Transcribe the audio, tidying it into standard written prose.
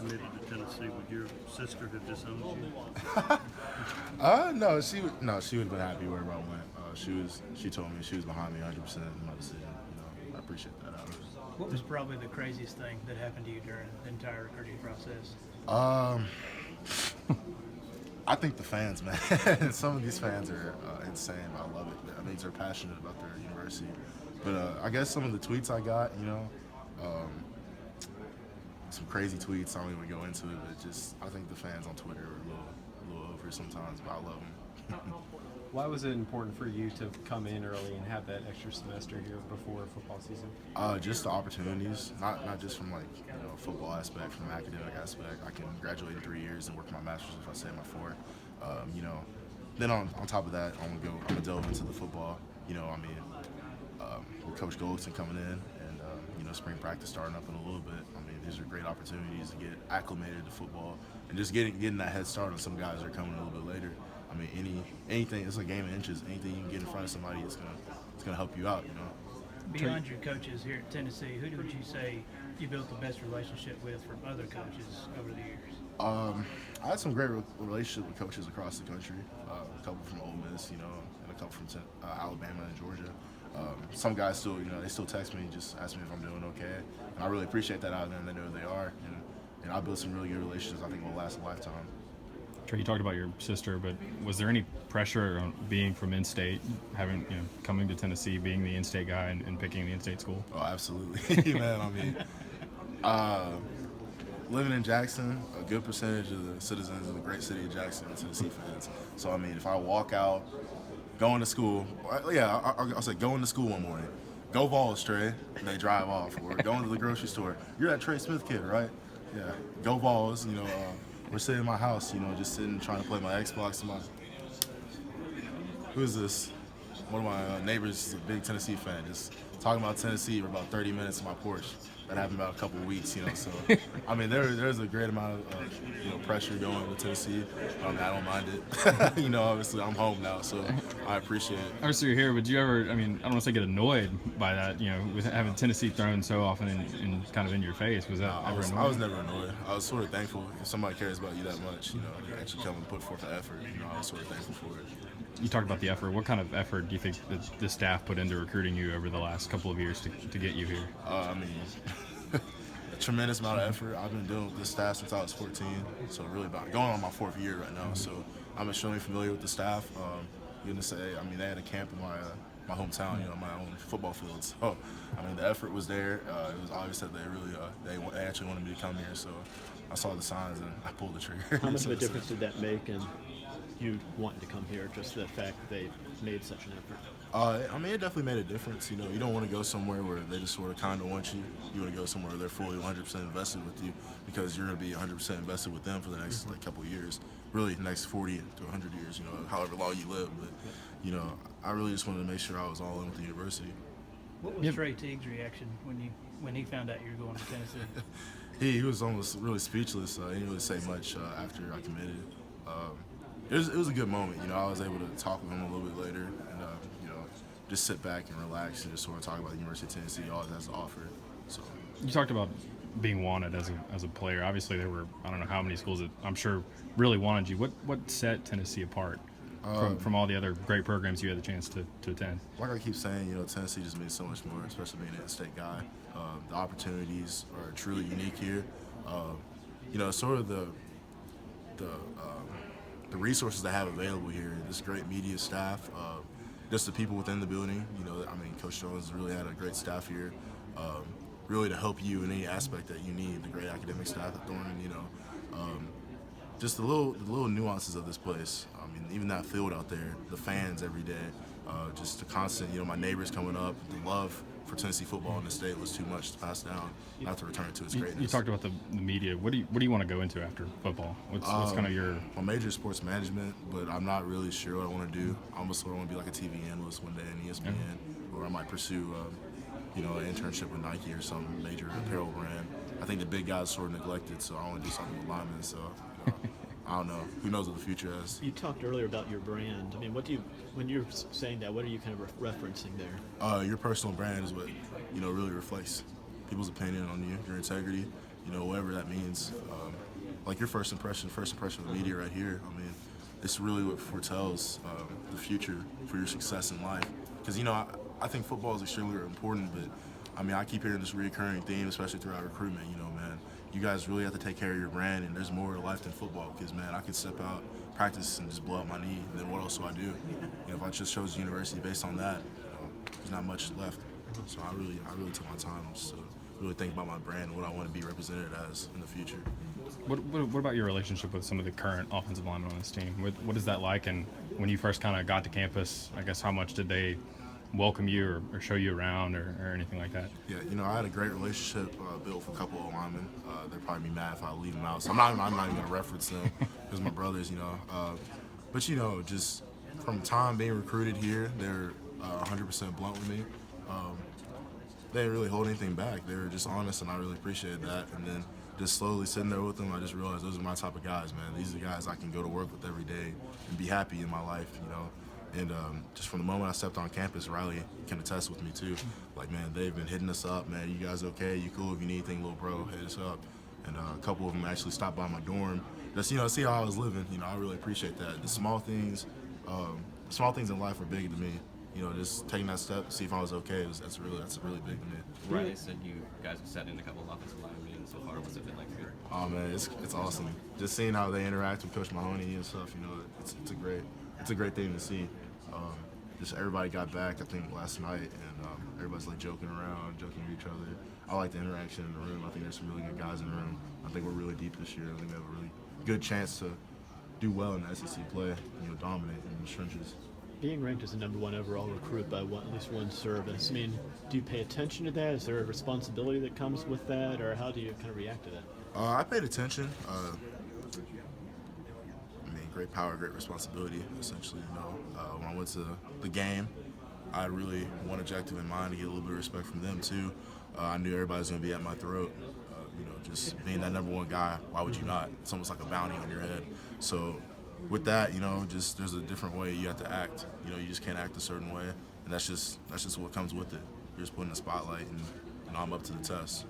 committed to Tennessee, would your sister have disowned you? No, she would have been happy wherever I went. She told me she was behind me 100% in my decision. I appreciate that. What was probably the craziest thing that happened to you during the entire recruiting process? Um, I think the fans, man. Some of these fans are insane. I love it. I think they're passionate about their university. But I guess some of the tweets I got, some crazy tweets. I don't even go into it, but just I think the fans on Twitter are a little over sometimes, but I love them. Why was it important for you to come in early and have that extra semester here before football season? Just the opportunities, not just from football aspect, from the academic aspect. I can graduate in 3 years and work my master's if I stay in my 4. Then on top of that, I'm gonna delve into the football. With Coach Goldson coming in and spring practice starting up in a little bit. These are great opportunities to get acclimated to football and just getting that head start on some guys that are coming a little bit later. Anything, it's a game of inches. Anything you can get in front of somebody, it's gonna help you out. Beyond your coaches here at Tennessee, who would you say you built the best relationship with from other coaches over the years? I had some great relationships with coaches across the country. A couple from Ole Miss, and a couple from Alabama and Georgia. Some guys still, they still text me, just ask me if I'm doing okay. And I really appreciate that out of them. They know who they are, and I built some really good relationships. I think will last a lifetime. Trey, you talked about your sister, but was there any pressure on being from in-state, coming to Tennessee, being the in-state guy and picking the in-state school? Oh, absolutely, man. Living in Jackson, a good percentage of the citizens of the great city of Jackson are Tennessee fans. So, if I walk out, going to school, I'll say going to school one morning, go Vols, Trey, and they drive off. Or going to the grocery store, you're that Trey Smith kid, right? Yeah, go Vols, we're sitting in my house, just sitting trying to play my Xbox. Who is this? One of my neighbors is a big Tennessee fan. Just talking about Tennessee for about 30 minutes on my porch. That happened about a couple of weeks, So, there's a great amount of, pressure going to Tennessee. I don't mind it. Obviously I'm home now, so I appreciate it. Obviously you're here, would you ever, I don't want to say get annoyed by that, with having Tennessee thrown so often in kind of in your face? Was that ever annoying? I was never annoyed. I was sort of thankful if somebody cares about you that much, they actually come and put forth the effort. I was sort of thankful for it. You talked about the effort. What kind of effort do you think that the staff put into recruiting you over the last couple of years to get you here? A tremendous amount of effort. I've been dealing with this staff since I was 14, so really about going on my 4th year right now. So I'm extremely familiar with the staff. They had a camp in my hometown, my own football field. So the effort was there. It was obvious that they actually wanted me to come here. So I saw the signs and I pulled the trigger. How much of a difference did that make in you wanting to come here? Just the fact that they made such an effort. It definitely made a difference. You don't want to go somewhere where they just sort of kind of want you. You want to go somewhere where they're fully 100% invested with you because you're going to be 100% invested with them for the next couple of years. Really, the next 40 to 100 years, however long you live. But, I really just wanted to make sure I was all in with the university. What was Trey Teague's reaction when he found out you were going to Tennessee? He was almost really speechless. He didn't really say much after I committed. It was a good moment. I was able to talk with him a little bit later and, just sit back and relax and just sort of talk about the University of Tennessee, all it has to offer. So you talked about being wanted as a player. Obviously, there were I don't know how many schools that I'm sure really wanted you. What set Tennessee apart from all the other great programs you had the chance to attend? Like I keep saying, Tennessee just means so much more, especially being an in-state guy. The opportunities are truly unique here. Sort of the resources they have available here. This great media staff. Just the people within the building, Coach Jones really had a great staff here, really to help you in any aspect that you need. The great academic staff at Thornton, just the little nuances of this place. Even that field out there, the fans every day, just the constant, my neighbors coming up, the love for Tennessee football in the state was too much to pass down. I have to return it to its greatness. You talked about the media. What do you want to go into after football? What's kind of your? My major is sports management, but I'm not really sure what I want to do. I almost sort of want to be like a TV analyst one day in ESPN, or I might pursue, an internship with Nike or some major apparel brand. I think the big guys sort of neglected, so I want to do something with linemen. So. I don't know. Who knows what the future has? You talked earlier about your brand. When you're saying that, what are you kind of referencing there? Your personal brand is what, really reflects people's opinion on you, your integrity, you know, whatever that means. Like your first impression of the media right here. I mean, it's really what foretells the future for your success in life. Because, you know, I think football is extremely important, but I mean, I keep hearing this recurring theme, especially throughout recruitment. You know, man, you guys really have to take care of your brand, and there's more to life than football. Because, man, I could step out, practice, and just blow up my knee. And then what else do I do? You know, if I just chose the university based on that, there's not much left. So I really took my time just to really think about my brand and what I want to be represented as in the future. What about your relationship with some of the current offensive linemen on this team? What is that like? And when you first kind of got to campus, I guess how much did they welcome you or show you around or anything like that? Yeah, you know, I had a great relationship built with a couple of linemen. They'd probably be mad if I leave them out, so I'm not even going to reference them because my brothers, you know. But, you know, just from time being recruited here, they're 100% blunt with me. They didn't really hold anything back. They were just honest, and I really appreciated that. And then just slowly sitting there with them, I just realized those are my type of guys, man. These are the guys I can go to work with every day and be happy in my life, you know. And just from the moment I stepped on campus, Riley can attest with me too. Like, man, they've been hitting us up, man. You guys okay? You cool? If you need anything, little bro, hit us up. And a couple of them actually stopped by my dorm, just, you know, see how I was living. You know, I really appreciate that. The small things in life are big to me. You know, just taking that step, see if I was okay, that's really big to me. Riley said you guys have sat in a couple of offensive line meetings so far. What's it been like for you? Oh man, it's awesome. Just seeing how they interact with Coach Mahoney and stuff. You know, it's a great thing to see. Just everybody got back, I think, last night, and everybody's like joking around, joking with each other. I like the interaction in the room. I think there's some really good guys in the room. I think we're really deep this year. I think we have a really good chance to do well in the SEC play. You know, dominate in the trenches. Being ranked as the #1 overall recruit by at least one service, I mean, do you pay attention to that? Is there a responsibility that comes with that, or how do you kind of react to that? I paid attention. I mean, great power, great responsibility, essentially. You know, when I went to the game, I had really one objective in mind, to get a little bit of respect from them too. I knew everybody was going to be at my throat. You know, just being that #1 guy, why would you not? It's almost like a bounty on your head. So with that, you know, just there's a different way you have to act. You know, you just can't act a certain way, and that's just what comes with it. You're just put in the spotlight, and you know, I'm up to the test.